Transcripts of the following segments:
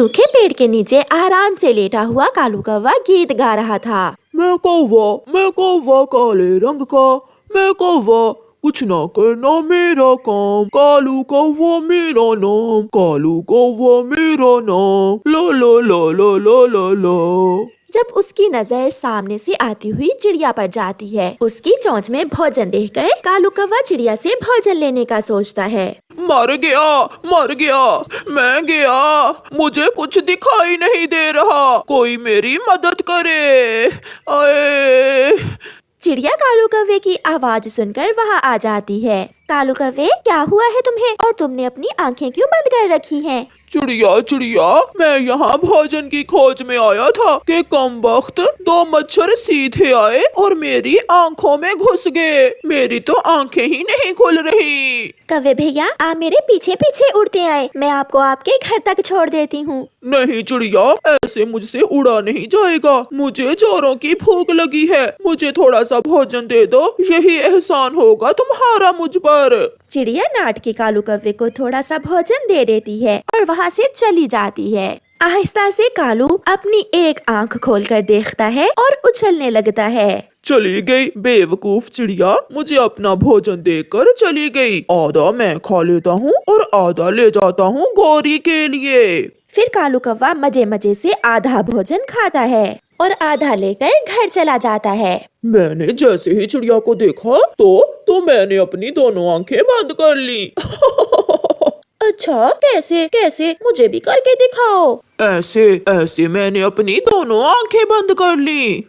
सूखे पेड़ के नीचे आराम से लेटा हुआ कालू कौवा गीत गा रहा था। मैं कौवा काले रंग का, मैं कौवा कुछ ना करना मेरा काम, कालू कौवा मेरा नाम, कालू कौवा मेरा नाम, लो लो लो लो लो लो लो। जब उसकी नजर सामने से आती हुई चिड़िया पर जाती है, उसकी चोंच में भोजन देखकर कालू कौवा चिड़िया से भोजन लेने का सोचता है। मर गया, मैं गया, मुझे कुछ दिखाई नहीं दे रहा, कोई मेरी मदद करे, आए। चिड़िया कालू कौवे की आवाज सुनकर वहाँ आ जाती है। कालू कौवे, क्या हुआ है तुम्हें और तुमने अपनी आंखें क्यों बंद कर रखी हैं? चिड़िया, मैं यहाँ भोजन की खोज में आया था कि कम वक्त दो मच्छर सीधे आए और मेरी आंखों में घुस गए, मेरी तो आंखें ही नहीं खुल रही। कौवे भैया, आप मेरे पीछे पीछे उड़ते आए, मैं आपको आपके घर तक छोड़ देती हूँ। नहीं चिड़िया, ऐसे मुझसे उड़ा नहीं जाएगा, मुझे जोरों की भूख लगी है, मुझे थोड़ा सा भोजन दे दो, यही एहसान होगा तुम्हारा मुझ पर। चिड़िया नाट के कालू कौवे को थोड़ा सा भोजन दे देती है और वहाँ से चली जाती है। आहिस्ता से कालू अपनी एक आंख खोलकर देखता है और उछलने लगता है। चली गई बेवकूफ चिड़िया, मुझे अपना भोजन देकर चली गई। आधा मैं खा लेता हूँ और आधा ले जाता हूँ गौरी के लिए। फिर कालू कौवा मजे मजे से आधा भोजन खाता है और आधा लेकर घर चला जाता है। मैंने जैसे ही चिड़िया को देखा तो मैंने अपनी दोनों आंखें बंद कर ली। अच्छा, कैसे मुझे भी करके दिखाओ। ऐसे मैंने अपनी दोनों आंखें बंद कर ली।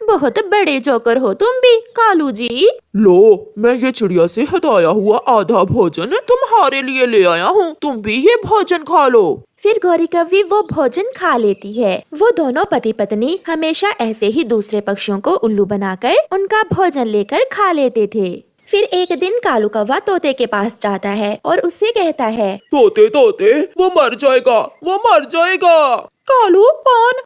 बहुत बड़े जोकर हो तुम भी कालू जी। लो, मैं ये चिड़िया से हटाया हुआ आधा भोजन तुम्हारे लिए ले आया हूँ, तुम भी ये भोजन खा लो। फिर गौरी कौवी वो भोजन खा लेती है। वो दोनों पति पत्नी हमेशा ऐसे ही दूसरे पक्षियों को उल्लू बनाकर उनका भोजन लेकर खा लेते थे। फिर एक दिन कालू कौवा तोते के पास जाता है और उससे कहता है, तोते वो मर जाएगा। कालू,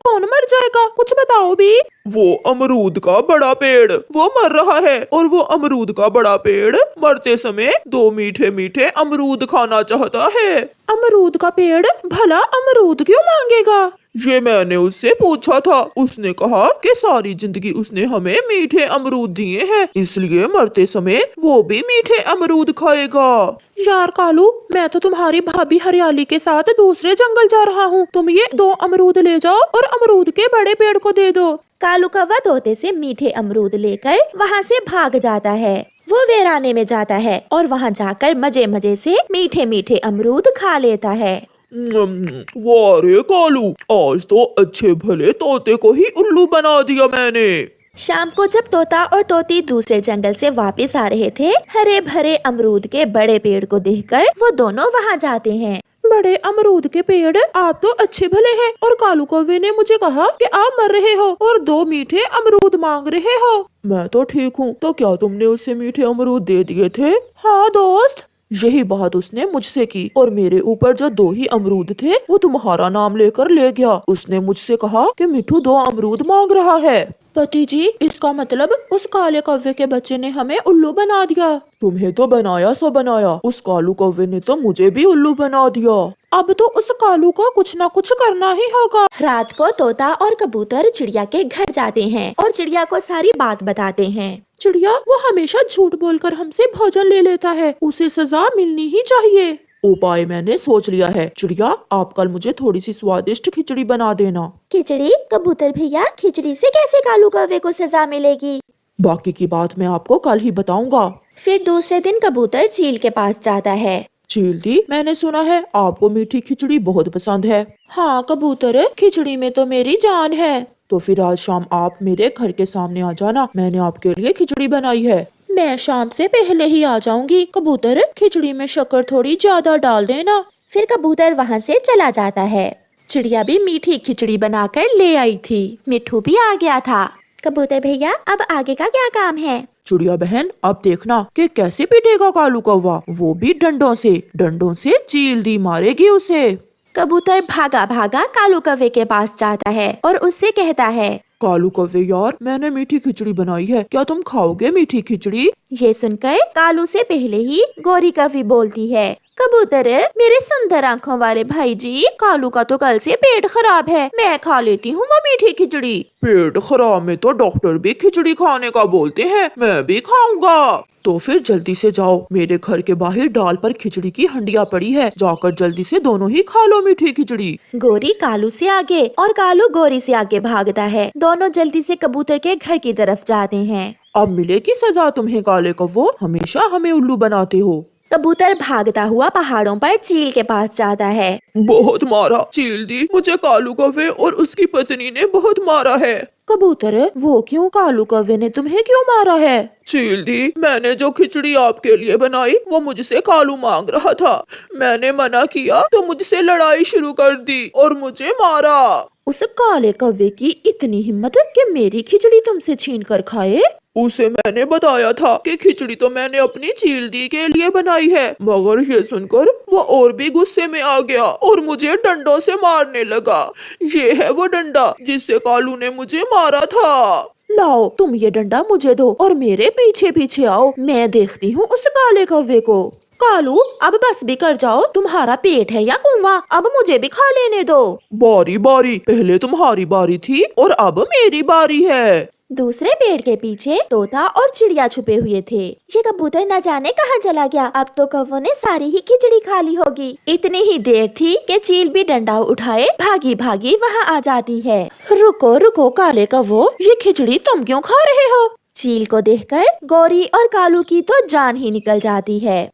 कौन मर जाएगा, कुछ बताओ भी। वो अमरूद का बड़ा पेड़, वो मर रहा है और वो अमरूद का बड़ा पेड़ मरते समय दो मीठे मीठे अमरूद खाना चाहता है। अमरूद का पेड़ भला अमरूद क्यों मांगेगा? ये मैंने उससे पूछा था, उसने कहा कि सारी जिंदगी उसने हमें मीठे अमरूद दिए हैं, इसलिए मरते समय वो भी मीठे अमरूद खाएगा। यार कालू, मैं तो तुम्हारी भाभी हरियाली के साथ दूसरे जंगल जा रहा हूँ, तुम ये 2 अमरूद ले जाओ और अमरूद के बड़े पेड़ को दे दो। कालू कौवा तोते से मीठे अमरूद लेकर वहाँ से भाग जाता है। वो वीराने में जाता है और वहाँ जाकर मजे मजे से मीठे मीठे अमरूद खा लेता है। वाह रे कालू, आज तो अच्छे भले तोते को ही उल्लू बना दिया मैंने। शाम को जब तोता और तोती दूसरे जंगल से वापस आ रहे थे, हरे भरे अमरूद के बड़े पेड़ को देखकर वो दोनों वहाँ जाते हैं। बड़े अमरूद के पेड़, आप तो अच्छे भले हैं और कालू कौवे ने मुझे कहा कि आप मर रहे हो और 2 मीठे अमरूद मांग रहे हो। मैं तो ठीक हूँ, तो क्या तुमने उससे मीठे अमरूद दे दिए थे? हाँ दोस्त। यही बात उसने मुझसे की और मेरे ऊपर जो 2 ही अमरूद थे वो तुम्हारा नाम लेकर ले गया। उसने मुझसे कहा कि मिठू 2 अमरूद मांग रहा है। पति जी, इसका मतलब उस काले कौवे के बच्चे ने हमें उल्लू बना दिया। तुम्हें तो बनाया सो बनाया, उस कालू कौवे ने तो मुझे भी उल्लू बना दिया। अब तो उस कालू को कुछ न कुछ करना ही होगा। रात को तोता और कबूतर चिड़िया के घर जाते हैं और चिड़िया को सारी बात बताते हैं। चिड़िया, वो हमेशा झूठ बोलकर हमसे भोजन ले लेता है, उसे सजा मिलनी ही चाहिए। उपाय मैंने सोच लिया है। चिड़िया, आप कल मुझे थोड़ी सी स्वादिष्ट खिचड़ी बना देना। खिचड़ी? कबूतर भैया, खिचड़ी से कैसे कालू कौवे को सजा मिलेगी? बाकी की बात मैं आपको कल ही बताऊंगा। फिर दूसरे दिन कबूतर चील के पास जाता है। चील दी, मैंने सुना है आपको मीठी खिचड़ी बहुत पसंद है। हाँ कबूतर, खिचड़ी में तो मेरी जान है। तो फिर आज शाम आप मेरे घर के सामने आ जाना, मैंने आपके लिए खिचड़ी बनाई है। मैं शाम से पहले ही आ जाऊंगी। कबूतर, खिचड़ी में शक्कर थोड़ी ज्यादा डाल देना। फिर कबूतर वहाँ से चला जाता है। चिड़िया भी मीठी खिचड़ी बनाकर ले आई थी। मिठू भी आ गया था। कबूतर भैया, अब आगे का क्या काम है? चिड़िया बहन, अब देखना कि कैसे पिटेगा कालू कौवा, वो भी डंडों से चील दी मारेगी उसे। कबूतर भागा भागा कालू कौवे के पास जाता है और उससे कहता है, कालू कौवे यार, मैंने मीठी खिचड़ी बनाई है, क्या तुम खाओगे मीठी खिचड़ी? ये सुनकर कालू से पहले ही गौरी कौवी बोलती है, कबूतर, मेरे सुंदर आँखों वाले भाई जी, कालू का तो कल से पेट खराब है, मैं खा लेती हूँ वो मीठी खिचड़ी। पेट खराब में तो डॉक्टर भी खिचड़ी खाने का बोलते हैं, मैं भी खाऊंगा। तो फिर जल्दी से जाओ, मेरे घर के बाहर डाल पर खिचड़ी की हंडिया पड़ी है, जाकर जल्दी से दोनों ही खा लो मीठी खिचड़ी। गोरी कालू से आगे और कालू गोरी से आगे भागता है। दोनों जल्दी से कबूतर के घर की तरफ जाते हैं। अब मिलेगी सजा तुम्हें काले कौवो, हमेशा हमें उल्लू बनाते हो। कबूतर भागता हुआ पहाड़ों पर चील के पास जाता है। बहुत मारा चील दी, मुझे कालू कौवे और उसकी पत्नी ने बहुत मारा है। कबूतर, वो क्यों? कालू कौवे ने तुम्हें क्यों मारा है? चील दी, मैंने जो खिचड़ी आपके लिए बनाई वो मुझसे कालू मांग रहा था, मैंने मना किया तो मुझसे लड़ाई शुरू कर दी और मुझे मारा। उस काले कौवे की इतनी हिम्मत कि मेरी खिचड़ी तुमसे छीन कर खाए। उसे मैंने बताया था कि खिचड़ी तो मैंने अपनी चील दी के लिए बनाई है, मगर ये सुनकर वो और भी गुस्से में आ गया और मुझे डंडों से मारने लगा। ये है वो डंडा जिससे कालू ने मुझे मारा था। लाओ, तुम ये डंडा मुझे दो और मेरे पीछे पीछे आओ, मैं देखती हूँ उस काले कौवे को। कालू, अब बस भी कर जाओ, तुम्हारा पेट है या कुआं, अब मुझे भी खा लेने दो। बारी बारी, पहले तुम्हारी बारी थी और अब मेरी बारी है। दूसरे पेड़ के पीछे तोता और चिड़िया छुपे हुए थे। ये कबूतर न जाने कहाँ चला गया, अब तो कौवों ने सारी ही खिचड़ी खा ली होगी। इतनी ही देर थी कि चील भी डंडा उठाए भागी भागी वहाँ आ जाती है। रुको रुको काले कौवो, ये खिचड़ी तुम क्यों खा रहे हो? चील को देखकर गौरी और कालू की तो जान ही निकल जाती है।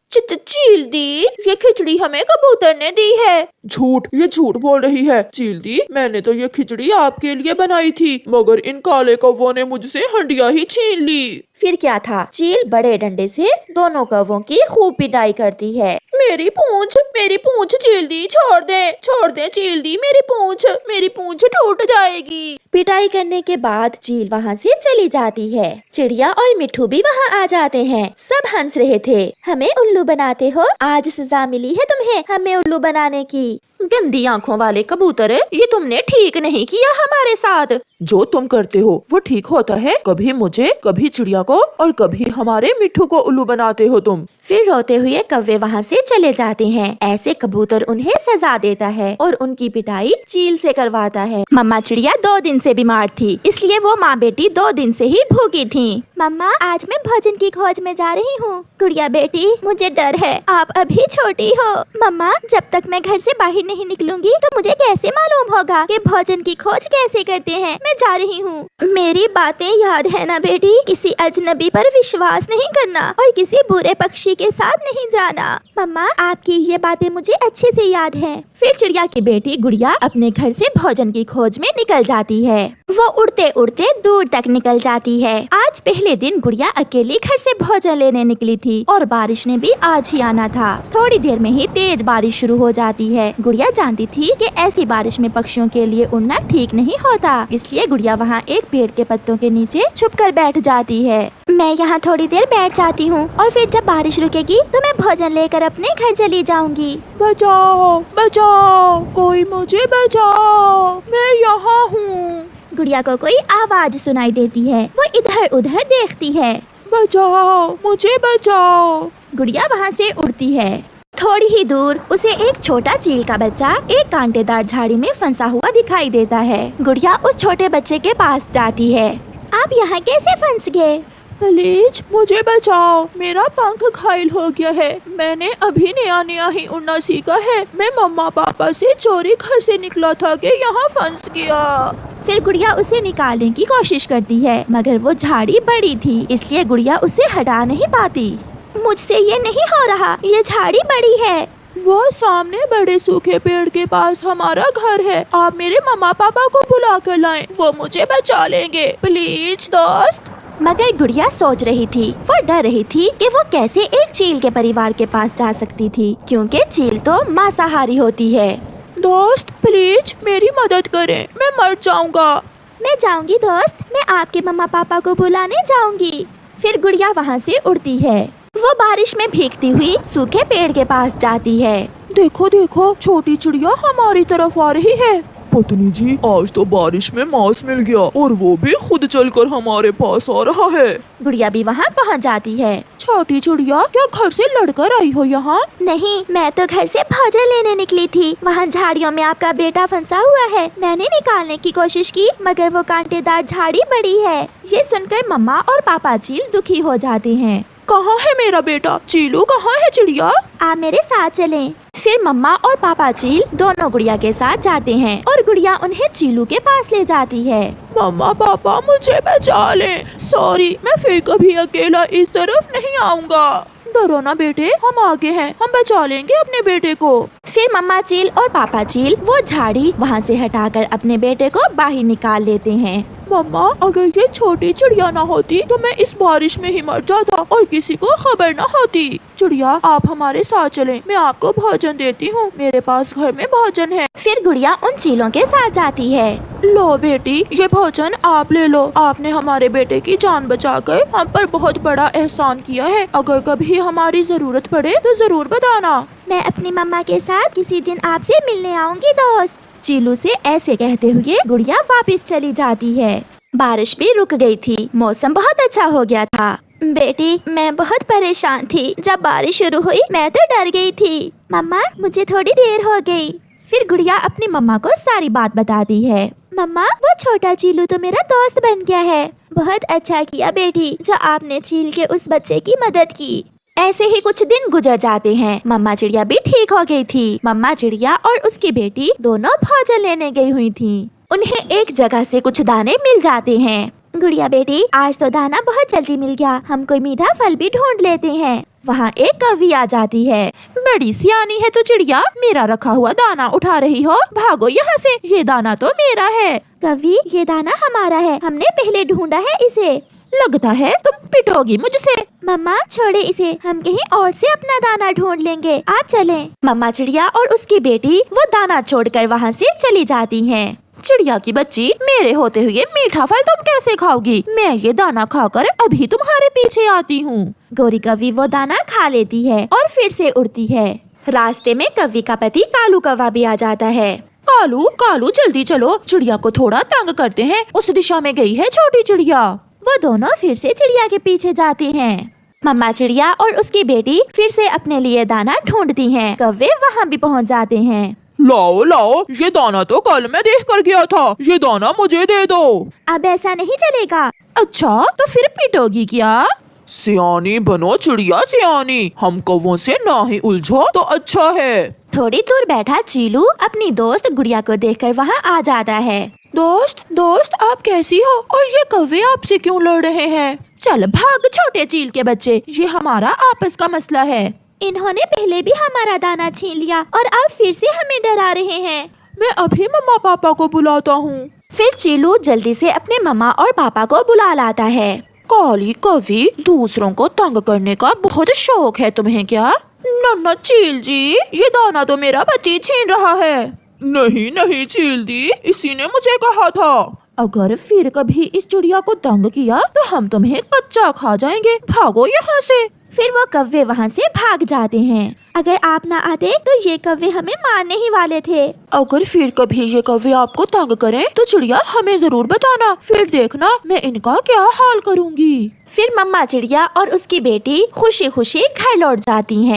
चील दी, ये खिचड़ी हमें कबूतर ने दी है। झूठ, ये झूठ बोल रही है। चील दी, मैंने तो ये खिचड़ी आपके लिए बनाई थी, मगर इन काले कौवों ने मुझसे हंडिया ही छीन ली। फिर क्या था, चील बड़े डंडे से दोनों कौवों की खूब पिटाई करती है। मेरी पूंछ चील दी, छोड़ दे चील दी, मेरी पूंछ टूट जाएगी। पिटाई करने के बाद चील वहाँ से चली जाती है। चिड़िया और मिट्ठू भी वहाँ आ जाते हैं। सब हंस रहे थे। हमें उल्लू बनाते हो, आज सजा मिली है तुम्हें हमें उल्लू बनाने की। गंदी आंखों वाले कबूतर, ये तुमने ठीक नहीं किया हमारे साथ। जो तुम करते हो वो ठीक होता है, कभी मुझे, कभी चिड़िया को और कभी हमारे मिट्ठू को उल्लू बनाते हो तुम। फिर रोते हुए कौवे वहाँ से चले जाते हैं। ऐसे कबूतर उन्हें सजा देता है और उनकी पिटाई चील से करवाता है। मम्मा चिड़िया 2 दिन से बीमार थी, इसलिए वो माँ बेटी 2 दिन से ही भूखी थी। मम्मा, आज मैं भोजन की खोज में जा रही हूँ। गुड़िया बेटी, मुझे डर है, आप अभी छोटी हो। मम्मा, जब तक मैं घर से बाहर नहीं निकलूंगी तो मुझे कैसे मालूम होगा कि भोजन की खोज कैसे करते हैं। मैं जा रही हूँ। मेरी बातें याद है ना बेटी, किसी अजनबी पर विश्वास नहीं करना और किसी बुरे पक्षी के साथ नहीं जाना। मम्मा, आपकी ये बातें मुझे अच्छे से याद हैं। फिर चिड़िया की बेटी गुड़िया अपने घर से भोजन की खोज में निकल जाती है। वो उड़ते उड़ते दूर तक निकल जाती है। आज पहले दिन गुड़िया अकेली घर से भोजन लेने निकली थी और बारिश ने भी आज ही आना था। थोड़ी देर में ही तेज बारिश शुरू हो जाती है। गुड़िया जानती थी कि ऐसी बारिश में पक्षियों के लिए उड़ना ठीक नहीं होता, इसलिए गुड़िया वहाँ एक पेड़ के पत्तों के नीचे छुपकर बैठ जाती है। मैं यहाँ थोड़ी देर बैठ जाती हूँ और फिर जब बारिश रुकेगी तो मैं भोजन लेकर अपने घर चली जाऊंगी। बचाओ बचाओ, कोई मुझे बचाओ, मैं यहाँ हूँ। गुड़िया को कोई आवाज सुनाई देती है। वो इधर उधर देखती है। बचाओ, मुझे बचाओ। गुड़िया वहाँ से उड़ती है। थोड़ी ही दूर उसे एक छोटा चील का बच्चा एक कांटेदार झाड़ी में फंसा हुआ दिखाई देता है। गुड़िया उस छोटे बच्चे के पास जाती है। आप यहाँ कैसे फंस गए? प्लीज मुझे बचाओ, मेरा पंख घायल हो गया है, मैंने अभी नया ही उड़ना सीखा है। मैं मम्मा पापा से चोरी घर से निकला था कि यहाँ फंस गया। फिर गुड़िया उसे निकालने की कोशिश करती है, मगर वो झाड़ी बड़ी थी, इसलिए गुड़िया उसे हटा नहीं पाती। मुझसे ये नहीं हो रहा, ये झाड़ी बड़ी है। वो सामने बड़े सूखे पेड़ के पास हमारा घर है, आप मेरे मम्मा पापा को बुला कर लाएं, वो मुझे बचा लेंगे, प्लीज दोस्त। मगर गुड़िया सोच रही थी, वो डर रही थी कि वो कैसे एक चील के परिवार के पास जा सकती थी, क्योंकि चील तो मांसाहारी होती है। दोस्त प्लीज मेरी मदद करें, मैं मर जाऊंगा। मैं जाऊंगी दोस्त, मैं आपके मम्मा पापा को बुलाने जाऊंगी। फिर गुड़िया वहाँ से उड़ती है। वो बारिश में भीगती हुई सूखे पेड़ के पास जाती है। देखो देखो, छोटी चिड़िया हमारी तरफ आ रही है। पत्नी जी, आज तो बारिश में मांस मिल गया और वो भी खुद चलकर हमारे पास आ रहा है। गुड़िया भी वहाँ पहुँच जाती है। छोटी चिड़िया, क्या घर से लड़कर आई हो यहाँ? नहीं, मैं तो घर से भोजन लेने निकली थी। वहाँ झाड़ियों में आपका बेटा फंसा हुआ है। मैंने निकालने की कोशिश की, मगर वो कांटेदार झाड़ी बड़ी है। ये सुनकर मम्मा और पापा चील दुखी हो जाते हैं। कहाँ है मेरा बेटा? चीलू कहाँ है चिड़िया? आप मेरे साथ चलें। फिर मम्मा और पापा चील दोनों गुड़िया के साथ जाते हैं और गुड़िया उन्हें चीलू के पास ले जाती है। मम्मा पापा मुझे बचा लें। सॉरी, मैं फिर कभी अकेला इस तरफ नहीं आऊँगा। डरो ना बेटे, हम आगे हैं, हम बचा लेंगे अपने बेटे को। फिर मम्मा चील और पापा चील वो झाड़ी वहाँ से हटाकर अपने बेटे को बाहर निकाल लेते हैं। मम्मा, अगर ये छोटी चिड़िया ना होती तो मैं इस बारिश में ही मर जाता और किसी को खबर ना होती। चिड़िया, आप हमारे साथ चलें, मैं आपको भोजन देती हूँ, मेरे पास घर में भोजन है। फिर गुड़िया उन चीलों के साथ जाती है। लो बेटी, ये भोजन आप ले लो। आपने हमारे बेटे की जान बचाकर हम पर बहुत बड़ा एहसान किया है। अगर कभी हमारी जरूरत पड़े तो जरूर बताना। मैं अपनी मम्मा के साथ किसी दिन आपसे मिलने आऊंगी दोस्त। चीलू से ऐसे कहते हुए गुड़िया वापस चली जाती है। बारिश भी रुक गई थी, मौसम बहुत अच्छा हो गया था। बेटी, मैं बहुत परेशान थी। जब बारिश शुरू हुई मैं तो डर गई थी। मम्मा, मुझे थोड़ी देर हो गई। फिर गुड़िया अपनी मम्मा को सारी बात बताती है। मम्मा, वो छोटा चीलू तो मेरा दोस्त बन गया है। बहुत अच्छा किया बेटी, जो आपने चील के उस बच्चे की मदद की। ऐसे ही कुछ दिन गुजर जाते हैं। मम्मा चिड़िया भी ठीक हो गई थी। मम्मा चिड़िया और उसकी बेटी दोनों भोजन लेने गई हुई थी। उन्हें एक जगह से कुछ दाने मिल जाते हैं। गुड़िया बेटी, आज तो दाना बहुत जल्दी मिल गया। हम कोई मीठा फल भी ढूंढ लेते हैं। वहाँ एक कौवी आ जाती है। बड़ी सियानी है तो चिड़िया, मेरा रखा हुआ दाना उठा रही हो। भागो यहाँ से, ये दाना तो मेरा है। कौवी, ये दाना हमारा है, हमने पहले ढूंढा है इसे। लगता है तुम पिटोगी मुझसे। मम्मा छोड़े इसे, हम कहीं और से अपना दाना ढूंढ लेंगे। आप चलें। मम्मा चिड़िया और उसकी बेटी वो दाना छोड़कर वहाँ से चली जाती हैं। चिड़िया की बच्ची, मेरे होते हुए मीठा फल तुम कैसे खाओगी? मैं ये दाना खाकर अभी तुम्हारे पीछे आती हूँ। गोरी कौवी वो दाना खा लेती है और फिर से उड़ती है। रास्ते में कौवी का पति कालू कौवा भी आ जाता है। कालू कालू, जल्दी चलो, चिड़िया को थोड़ा तंग करते हैं। उस दिशा में गई है छोटी चिड़िया। वो दोनों फिर से चिड़िया के पीछे जाती हैं। मम्मा चिड़िया और उसकी बेटी फिर से अपने लिए दाना ढूंढती हैं। कौवे वहाँ भी पहुँच जाते हैं। लाओ लाओ, ये दाना तो कल मैं देख कर गया था। ये दाना मुझे दे दो। अब ऐसा नहीं चलेगा। अच्छा, तो फिर पिटोगी क्या? सियानी बनो चिड़िया, सियानी। हम कौवों से ना ही उलझो तो अच्छा है। थोड़ी दूर बैठा चीलू अपनी दोस्त गुड़िया को देखकर वहाँ आ जाता है। दोस्त दोस्त, आप कैसी हो? और ये कौवे आपसे क्यों लड़ रहे हैं? चल भाग छोटे चील के बच्चे, ये हमारा आपस का मसला है। इन्होंने पहले भी हमारा दाना छीन लिया और अब फिर से हमें डरा रहे हैं। मैं अभी मम्मा पापा को बुलाता हूँ। फिर चीलू जल्दी से अपने मम्मा और पापा को बुला लाता है। काली कौवी, दूसरों को तंग करने का बहुत शौक है तुम्हें क्या? नन्ना चील जी, ये दाना तो मेरा पति छीन रहा है। नहीं नहीं चील दी, इसी ने मुझे कहा था। अगर फिर कभी इस चिड़िया को तंग किया तो हम तुम्हें कच्चा खा जाएंगे। भागो यहाँ से। फिर वो कौवे वहाँ से भाग जाते हैं। अगर आप ना आते तो ये कौवे हमें मारने ही वाले थे। अगर फिर कभी ये कौवे आपको तंग करें तो चिड़िया हमें जरूर बताना, फिर देखना मैं इनका क्या हाल करूँगी। फिर मम्मा चिड़िया और उसकी बेटी खुशी खुशी घर लौट जाती हैं।